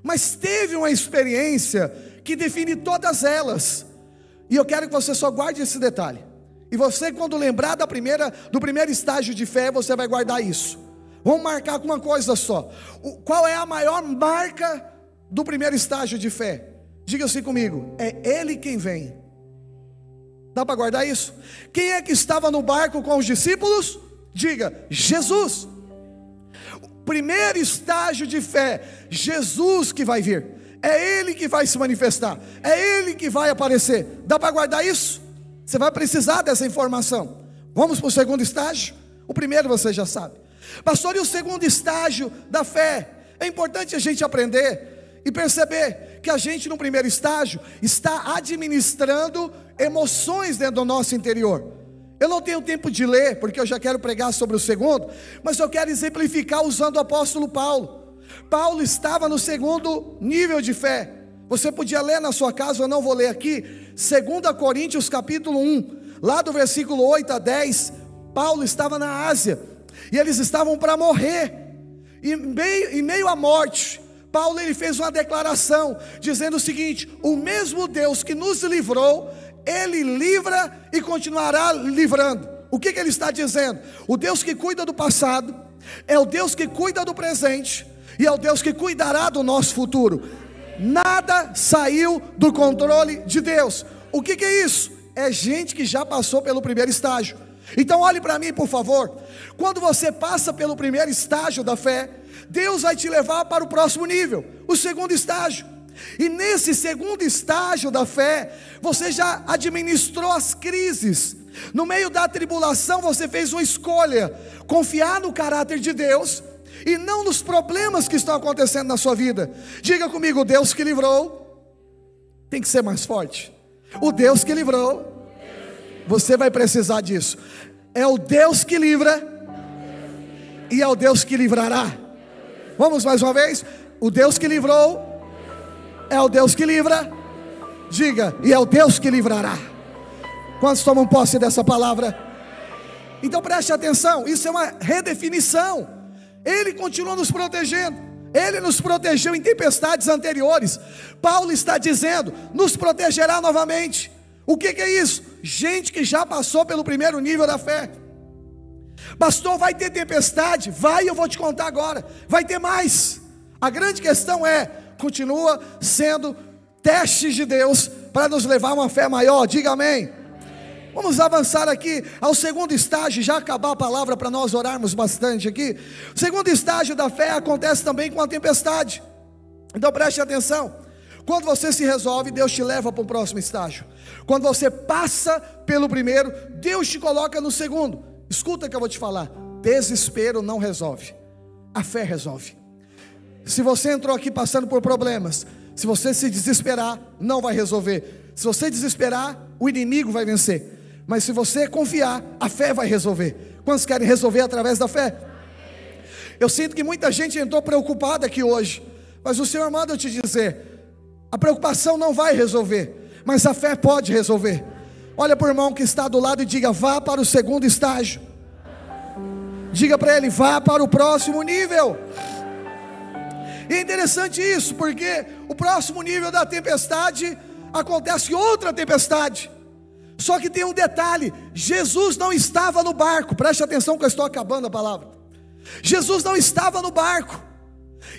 Mas teve uma experiência que define todas elas, e eu quero que você só guarde esse detalhe. E você, quando lembrar do primeiro estágio de fé, você vai guardar isso. Vamos marcar com uma coisa só. Qual é a maior marca do primeiro estágio de fé? Diga assim comigo: é Ele quem vem. Dá para guardar isso? Quem é que estava no barco com os discípulos? Diga: Jesus. O primeiro estágio de fé, Jesus que vai vir, é Ele que vai se manifestar, é Ele que vai aparecer. Dá para guardar isso? Você vai precisar dessa informação. Vamos para o segundo estágio? O primeiro você já sabe. Pastor, e o segundo estágio da fé? É importante a gente aprender e perceber que a gente no primeiro estágio está administrando emoções dentro do nosso interior. Eu não tenho tempo de ler, porque eu já quero pregar sobre o segundo, mas eu quero exemplificar usando o apóstolo Paulo. Paulo estava no segundo nível de fé. Você podia ler na sua casa, eu não vou ler aqui, 2 Coríntios capítulo 1, lá do versículo 8 a 10, Paulo estava na Ásia, e eles estavam para morrer, e em meio à morte, Paulo ele fez uma declaração, dizendo o seguinte: o mesmo Deus que nos livrou, Ele livra e continuará livrando. O que ele está dizendo? O Deus que cuida do passado, é o Deus que cuida do presente, e é o Deus que cuidará do nosso futuro. Nada saiu do controle de Deus. O que é isso? É gente que já passou pelo primeiro estágio. Então olhe para mim por favor. Quando você passa pelo primeiro estágio da fé, Deus vai te levar para o próximo nível, o segundo estágio. E nesse segundo estágio da fé, você já administrou as crises. No meio da tribulação você fez uma escolha: confiar no caráter de Deus e não nos problemas que estão acontecendo na sua vida. Diga comigo: o Deus que livrou. Tem que ser mais forte. O Deus que livrou. Você vai precisar disso. É o Deus que livra e é o Deus que livrará. Vamos mais uma vez. O Deus que livrou é o Deus que livra. Diga: e é o Deus que livrará. Quantos tomam posse dessa palavra? Então preste atenção, isso é uma redefinição. Ele continua nos protegendo. Ele nos protegeu em tempestades anteriores. Paulo está dizendo: nos protegerá novamente. O que é isso? Gente que já passou pelo primeiro nível da fé. Pastor, vai ter tempestade? Vai, eu vou te contar agora. Vai ter mais. A grande questão é: continua sendo testes de Deus para nos levar a uma fé maior. Diga amém. Vamos avançar aqui ao segundo estágio, já acabar a palavra para nós orarmos bastante aqui. O segundo estágio da fé acontece também com a tempestade. Então preste atenção. Quando você se resolve, Deus te leva para o próximo estágio. Quando você passa pelo primeiro, Deus te coloca no segundo. Escuta o que eu vou te falar: desespero não resolve, a fé resolve. Se você entrou aqui passando por problemas, se você se desesperar, não vai resolver. Se você desesperar, o inimigo vai vencer. Mas se você confiar, a fé vai resolver. Quantos querem resolver através da fé? Eu sinto que muita gente entrou preocupada aqui hoje, mas o Senhor manda eu te dizer: a preocupação não vai resolver, mas a fé pode resolver. Olha para o irmão que está do lado e diga: vá para o segundo estágio. Diga para ele: vá para o próximo nível. E é interessante isso, porque o próximo nível da tempestade acontece outra tempestade. Só que tem um detalhe: Jesus não estava no barco. Preste atenção que eu estou acabando a palavra. Jesus não estava no barco.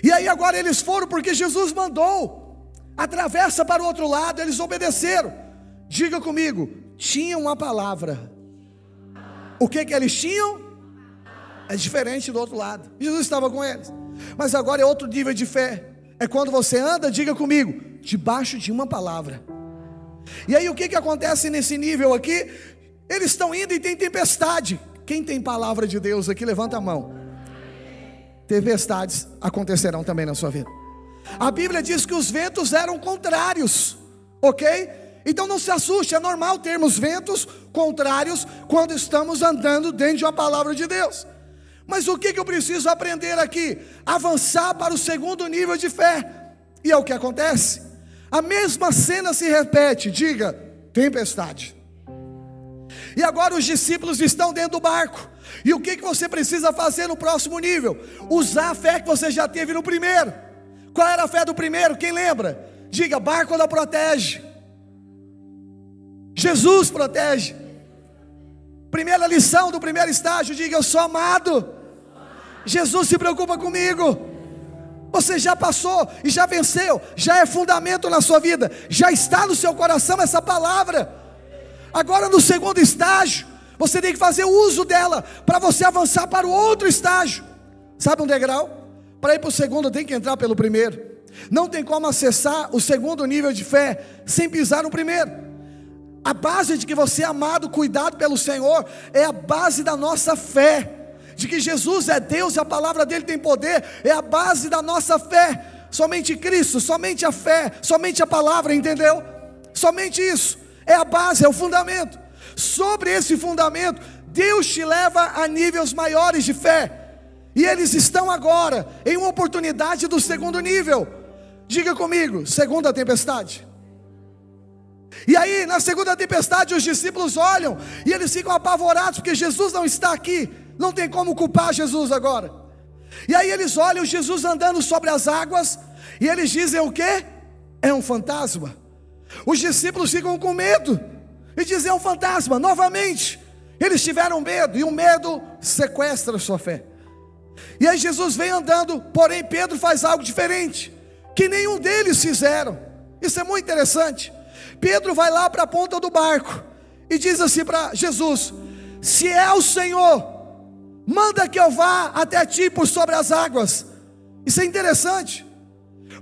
E aí agora eles foram porque Jesus mandou. Atravessa para o outro lado, eles obedeceram. Diga comigo: tinham uma palavra. O que eles tinham? É diferente do outro lado. Jesus estava com eles. Mas agora é outro nível de fé. É quando você anda, diga comigo, debaixo de uma palavra. E aí o que acontece nesse nível aqui? Eles estão indo e tem tempestade. Quem tem palavra de Deus aqui, levanta a mão. Tempestades acontecerão também na sua vida. A Bíblia diz que os ventos eram contrários, ok? Então não se assuste, é normal termos ventos contrários quando estamos andando dentro de uma palavra de Deus. Mas o que eu preciso aprender aqui? Avançar para o segundo nível de fé. E é o que acontece. A mesma cena se repete. Diga: tempestade. E agora os discípulos estão dentro do barco. E o que você precisa fazer no próximo nível? Usar a fé que você já teve no primeiro. Qual era a fé do primeiro? Quem lembra? Diga: barco não protege, Jesus protege. Primeira lição do primeiro estágio: diga: eu sou amado, Jesus se preocupa comigo. Você já passou e já venceu, já é fundamento na sua vida, já está no seu coração essa palavra. Agora no segundo estágio, você tem que fazer uso dela para você avançar para o outro estágio. Sabe um degrau? Para ir para o segundo tem que entrar pelo primeiro. Não tem como acessar o segundo nível de fé sem pisar no primeiro. A base de que você é amado, cuidado pelo Senhor, é a base da nossa fé. De que Jesus é Deus e a palavra dele tem poder, é a base da nossa fé. Somente Cristo, somente a fé, somente a palavra, entendeu? Somente isso, é a base, é o fundamento. Sobre esse fundamento, Deus te leva a níveis maiores de fé. E eles estão agora em uma oportunidade do segundo nível. Diga comigo: segunda tempestade. E aí na segunda tempestade os discípulos olham e eles ficam apavorados, porque Jesus não está aqui. Não tem como culpar Jesus agora. E aí eles olham Jesus andando sobre as águas e eles dizem o quê? É um fantasma. Os discípulos ficam com medo e dizem: é um fantasma. Novamente eles tiveram medo, e o medo sequestra a sua fé. E aí Jesus vem andando, porém Pedro faz algo diferente, que nenhum deles fizeram. Isso é muito interessante. Pedro vai lá para a ponta do barco e diz assim para Jesus: se é o Senhor, manda que eu vá até ti por sobre as águas. Isso é interessante.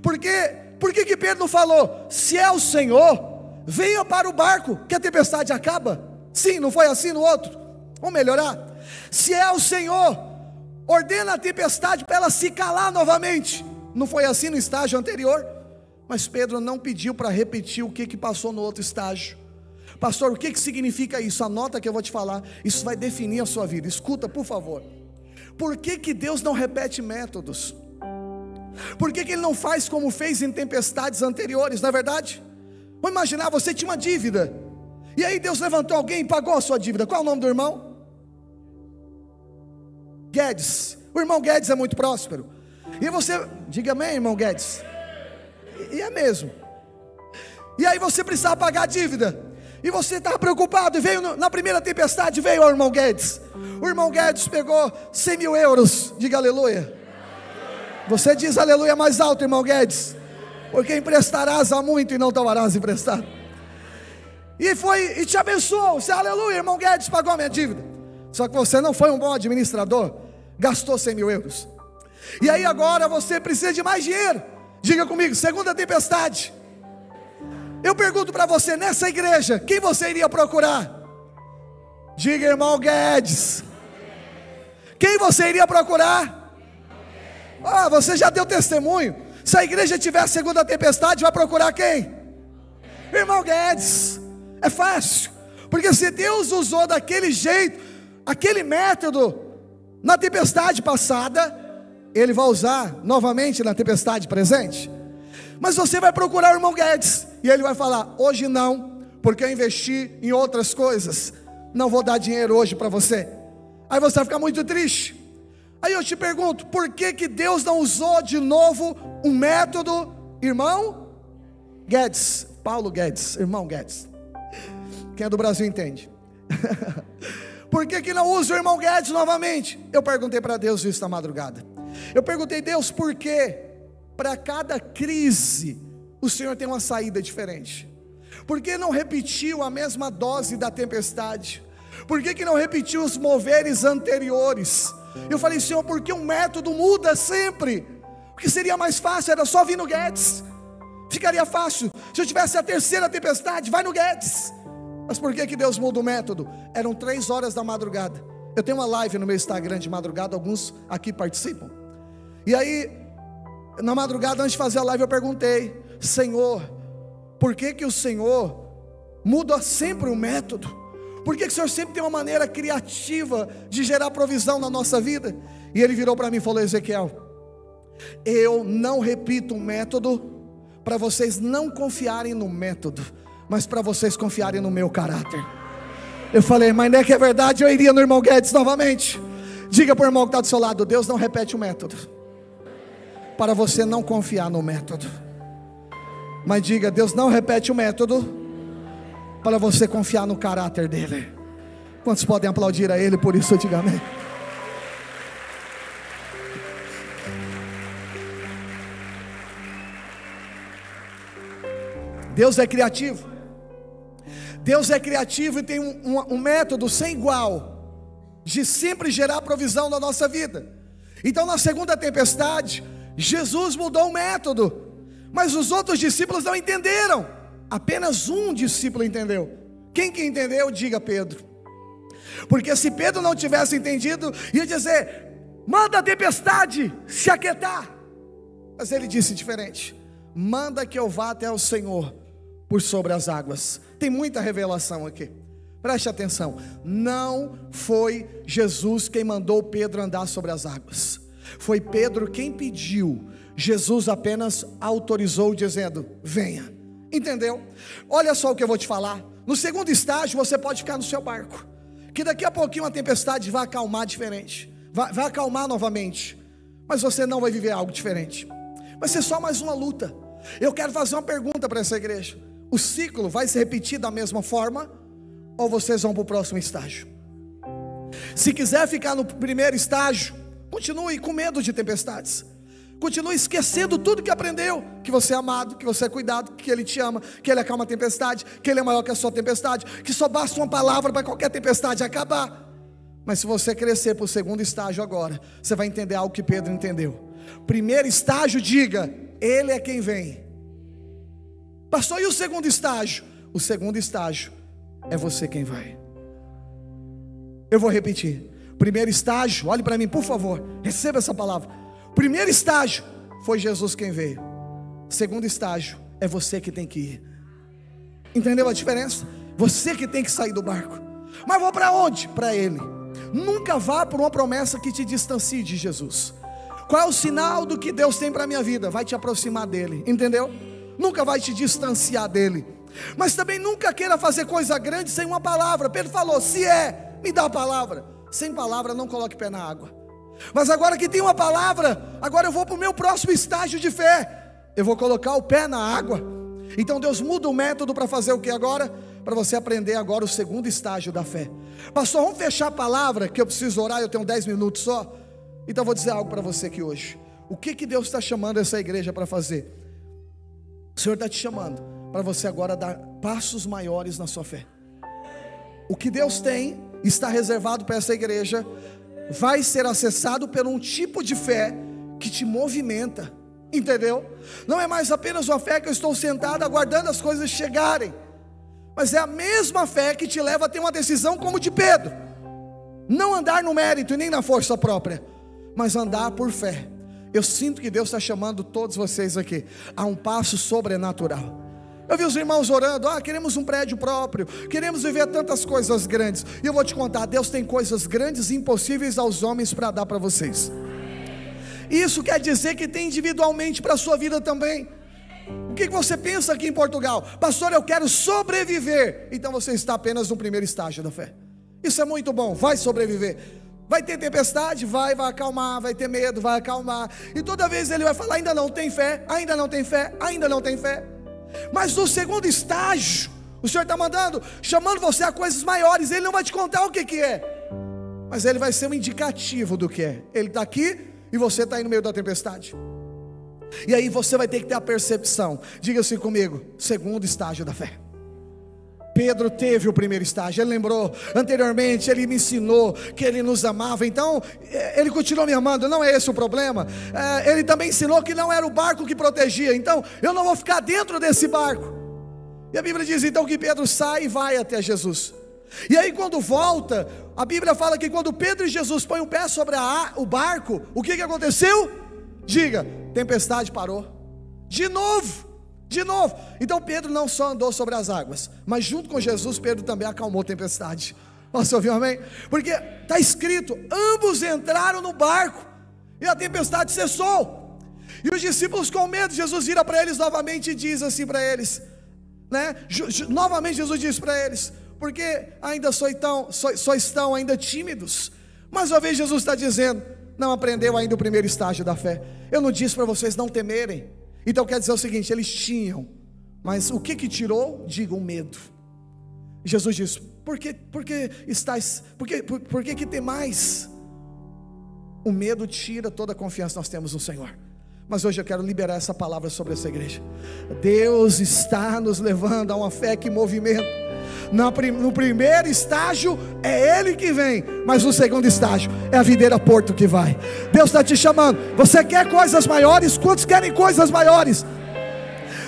Por que Pedro não falou: se é o Senhor, venha para o barco que a tempestade acaba? Sim, não foi assim no outro? Vamos melhorar. Se é o Senhor, ordena a tempestade para ela se calar novamente. Não foi assim no estágio anterior? Mas Pedro não pediu para repetir o que passou no outro estágio. Pastor, o que significa isso? Anota que eu vou te falar. Isso vai definir a sua vida. Escuta, por favor. Por que Deus não repete métodos? Por que Ele não faz como fez em tempestades anteriores? Não é verdade? Vamos imaginar, você tinha uma dívida, e aí Deus levantou alguém e pagou a sua dívida. Qual é o nome do irmão? Guedes. O irmão Guedes é muito próspero. E você, diga amém, irmão Guedes. E é mesmo. E aí você precisava pagar a dívida, e você estava preocupado, e veio na primeira tempestade, veio o irmão Guedes. O irmão Guedes pegou 100 mil euros, diga aleluia. Você diz aleluia mais alto, irmão Guedes, porque emprestarás a muito e não tomarás emprestado. E foi e te abençoou. Você, aleluia, irmão Guedes pagou a minha dívida. Só que você não foi um bom administrador, gastou 100 mil euros. E aí agora você precisa de mais dinheiro. Diga comigo, segunda tempestade. Eu pergunto para você, nessa igreja, quem você iria procurar? Diga, irmão Guedes. Quem você iria procurar? Você já deu testemunho. Se a igreja tiver a segunda tempestade, vai procurar quem? Irmão Guedes. É fácil, porque se Deus usou daquele jeito, aquele método na tempestade passada, Ele vai usar novamente na tempestade presente. Mas você vai procurar o irmão Guedes, e ele vai falar, hoje não, porque eu investi em outras coisas, não vou dar dinheiro hoje para você. Aí você vai ficar muito triste. Aí eu te pergunto, por que Deus não usou de novo um método, irmão Guedes, Paulo Guedes, irmão Guedes, quem é do Brasil entende. Por que não usa o irmão Guedes novamente? Eu perguntei para Deus isso na madrugada. Eu perguntei, Deus, por que para cada crise o Senhor tem uma saída diferente? Por que não repetiu a mesma dose da tempestade? Por que não repetiu os moveres anteriores? Eu falei, Senhor, por que um método muda sempre? Porque seria mais fácil, era só vir no Guedes, ficaria fácil. Se eu tivesse a terceira tempestade, vai no Guedes. Mas por que Deus muda o método? Eram 3 horas da madrugada. Eu tenho uma live no meu Instagram de madrugada, alguns aqui participam. E aí, na madrugada, antes de fazer a live, eu perguntei, Senhor, por que o Senhor muda sempre o método? Por que o Senhor sempre tem uma maneira criativa de gerar provisão na nossa vida? E Ele virou para mim e falou, Ezequiel, eu não repito um método para vocês não confiarem no método, mas para vocês confiarem no meu caráter. Eu falei, mas não é que é verdade? Eu iria no irmão Guedes novamente. Diga para o irmão que está do seu lado, Deus não repete o método para você não confiar no método. Mas diga, Deus não repete o método para você confiar no caráter dele. Quantos podem aplaudir a Ele por isso? Diga amém. Deus é criativo. Deus é criativo e tem um método sem igual de sempre gerar provisão na nossa vida. Então na segunda tempestade, Jesus mudou o método, mas os outros discípulos não entenderam. Apenas um discípulo entendeu. Quem que entendeu? Diga Pedro. Porque se Pedro não tivesse entendido, ia dizer, manda a tempestade se aquietar. Mas ele disse diferente, manda que eu vá até o Senhor por sobre as águas. Tem muita revelação aqui, preste atenção. Não foi Jesus quem mandou Pedro andar sobre as águas, foi Pedro quem pediu. Jesus apenas autorizou, dizendo, venha. Entendeu? Olha só o que eu vou te falar. No segundo estágio você pode ficar no seu barco, que daqui a pouquinho a tempestade vai acalmar diferente, vai acalmar novamente, mas você não vai viver algo diferente. Vai ser só mais uma luta. Eu quero fazer uma pergunta para essa igreja. O ciclo vai se repetir da mesma forma, ou vocês vão para o próximo estágio? Se quiser ficar no primeiro estágio, continue com medo de tempestades, continue esquecendo tudo que aprendeu, que você é amado, que você é cuidado, que Ele te ama, que Ele acalma a tempestade, que Ele é maior que a sua tempestade, que só basta uma palavra para qualquer tempestade acabar. Mas se você crescer para o segundo estágio agora, você vai entender algo que Pedro entendeu. Primeiro estágio, diga, Ele é quem vem. Pastor, e o segundo estágio? O segundo estágio é você quem vai. Eu vou repetir. Primeiro estágio, olhe para mim por favor, receba essa palavra. Primeiro estágio, foi Jesus quem veio. Segundo estágio, é você que tem que ir. Entendeu a diferença? Você que tem que sair do barco. Mas vou para onde? Para Ele. Nunca vá por uma promessa que te distancie de Jesus. Qual é o sinal do que Deus tem para a minha vida? Vai te aproximar dEle, entendeu? Nunca vai te distanciar dEle. Mas também nunca queira fazer coisa grande sem uma palavra. Pedro falou, se me dá a palavra. Sem palavra não coloque pé na água. Mas agora que tem uma palavra, agora eu vou para o meu próximo estágio de fé. Eu vou colocar o pé na água. Então Deus muda o método para fazer o que agora? Para você aprender agora o segundo estágio da fé. Pastor, vamos fechar a palavra, que eu preciso orar, eu tenho 10 minutos só. Então eu vou dizer algo para você aqui hoje. O que Deus está chamando essa igreja para fazer? O Senhor está te chamando para você agora dar passos maiores na sua fé. O que Deus tem, está reservado para essa igreja, vai ser acessado por um tipo de fé que te movimenta, entendeu? Não é mais apenas uma fé que eu estou sentado aguardando as coisas chegarem, mas é a mesma fé que te leva a ter uma decisão como de Pedro, não andar no mérito e nem na força própria, mas andar por fé. Eu sinto que Deus está chamando todos vocês aqui a um passo sobrenatural. Eu vi os irmãos orando, queremos um prédio próprio, queremos viver tantas coisas grandes. E eu vou te contar, Deus tem coisas grandes e impossíveis aos homens para dar para vocês. Isso quer dizer que tem individualmente para a sua vida também. O que você pensa aqui em Portugal? Pastor, eu quero sobreviver. Então você está apenas no primeiro estágio da fé. Isso é muito bom, vai sobreviver. Vai ter tempestade? Vai acalmar. Vai ter medo? Vai acalmar. E toda vez ele vai falar, ainda não tem fé, ainda não tem fé, ainda não tem fé. Mas no segundo estágio, o Senhor está chamando você a coisas maiores. Ele não vai te contar o que é, mas Ele vai ser um indicativo do que é. Ele está aqui e você está aí no meio da tempestade. E aí você vai ter que ter a percepção. Diga assim comigo, segundo estágio da fé. Pedro teve o primeiro estágio, ele lembrou anteriormente, ele me ensinou que ele nos amava, então ele continuou me amando, não é esse o problema. Ele também ensinou que não era o barco que protegia, então eu não vou ficar dentro desse barco. E a Bíblia diz então que Pedro sai e vai até Jesus. E aí quando volta, a Bíblia fala que quando Pedro e Jesus põem o pé sobre o barco, o que aconteceu? Diga, tempestade parou, de novo. Então Pedro não só andou sobre as águas, mas junto com Jesus, Pedro também acalmou a tempestade. Você ouviu, amém? Porque está escrito, ambos entraram no barco e a tempestade cessou. E os discípulos com medo, Jesus vira para eles novamente e diz assim para eles, né? Novamente Jesus diz para eles, porque ainda só estão ainda tímidos. Mais uma vez Jesus está dizendo, não aprendeu ainda o primeiro estágio da fé. Eu não disse para vocês não temerem. Então quer dizer o seguinte, eles tinham, mas o que tirou? Diga, o medo. Jesus diz, por que tem mais? O medo tira toda a confiança que nós temos no Senhor. Mas hoje eu quero liberar essa palavra sobre essa igreja. Deus está nos levando a uma fé que movimenta. No primeiro estágio é Ele que vem, mas no segundo estágio é a Videira Porto que vai. Deus está te chamando. Você quer coisas maiores? Quantos querem coisas maiores?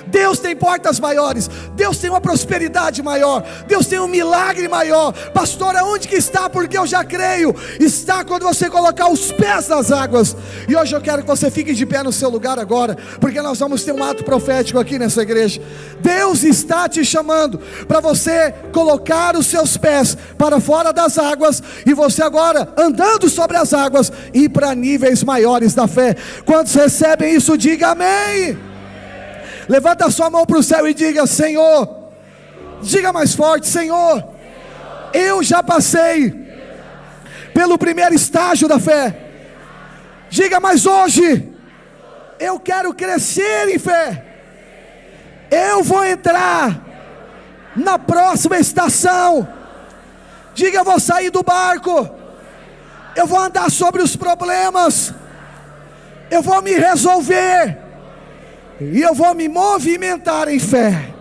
Deus tem portas maiores, Deus tem uma prosperidade maior, Deus tem um milagre maior. Pastor, aonde que está? Porque eu já creio. Está quando você colocar os pés nas águas. E hoje eu quero que você fique de pé no seu lugar agora, porque nós vamos ter um ato profético aqui nessa igreja. Deus está te chamando para você colocar os seus pés para fora das águas, e você agora, andando sobre as águas, ir para níveis maiores da fé. Quantos recebem isso? Diga amém. Levanta a sua mão para o céu e diga, Senhor, diga mais forte, Senhor, eu já passei pelo primeiro estágio da fé. Diga, mas hoje eu quero crescer em fé. Eu vou entrar na próxima estação. Diga, eu vou sair do barco, eu vou andar sobre os problemas, eu vou me resolver, e eu vou me movimentar em fé.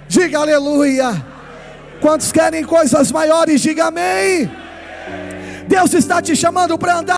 Diga aleluia. Quantos querem coisas maiores? Diga amém. Deus está te chamando para andar